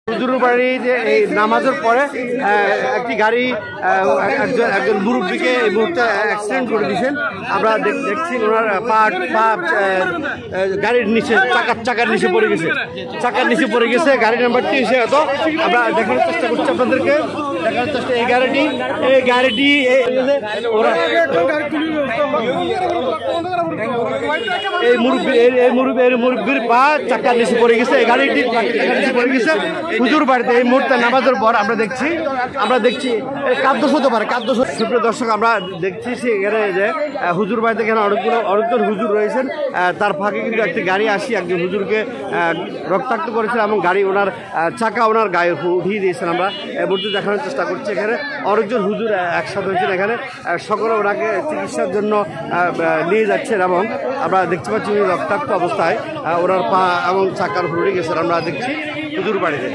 হুজুরের বাড়ি যে এই নামাজের পরে একটি গাড়ি একজন মুরব্বীকে এই মুহূর্তে অ্যাক্সিডেন্ট করে দিয়েছেন। আমরা দেখছি ওনার গাড়ির নিচে চাকার নিচে পড়ে গেছে, গাড়ি নাম্বারটি এসে হতো। আমরা দেখানোর চেষ্টা করছি আপনাদেরকে, এই গাড়িটি মুরব্বীর পা চাকার নিচে পড়ে গেছে, এই গাড়িটি পড়ে গেছে হুজুর বাড়িতে। এই মুহূর্তে নামাজের পর আমরা দেখছি কাদ্দোস হতে পারে, সুপ্রিয় দর্শক আমরা দেখছি এখানে যে হুজুর বাড়িতে এখানে অনেকজন হুজুর রয়েছেন, তার ফাঁকে কিন্তু একটি গাড়ি আসি একজন হুজুরকে রক্তাক্ত করেছিল এবং গাড়ি ওনার চাকা ওনার গায়ে উঠিয়ে দিয়েছেন। আমরা মুহূর্তে দেখানোর চেষ্টা করছি এখানে অনেকজন হুজুর একসাথে হয়েছেন, এখানে সকলে ওনাকে চিকিৎসার জন্য নিয়ে যাচ্ছেন এবং আমরা দেখতে পাচ্ছি উনি রক্তাক্ত অবস্থায় ওনার পা এবং চাকার উঠে গেছেন। আমরা দেখছি হুজুর বাড়িতে।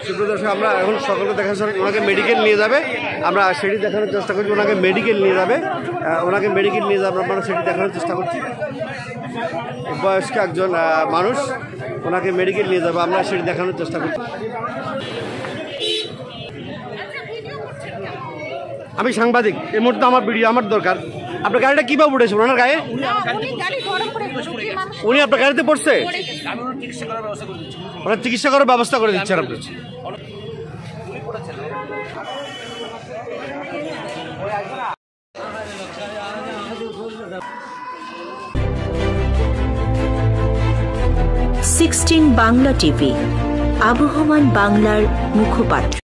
সুপ্রিয় দর্শক আমরা এখন সকলকে দেখাচ্ছি ওনাকে মেডিকেল নিয়ে যাবে, আমরা সেটি দেখানোর চেষ্টা করছি। ওনাকে মেডিকেল নিয়ে যাবে আমরা সেটি দেখানোর চেষ্টা করছি। বয়স্ক একজন মানুষ, ওনাকে মেডিকেল নিয়ে যাবে, আমরা সেটি দেখানোর চেষ্টা করছি। আমি সাংবাদিক, এই মুহূর্তে আমার ভিডিও আমার দরকার। আপনার গাড়িটা কিভাবে উঠেছে ওনার গায়ে? উনি আপনার গাড়িতে পড়ছে, ওনার চিকিৎসা করার ব্যবস্থা করে দিচ্ছেন আপনি। বাংলা টিভি, আবহমান বাংলার মুখপাত্র।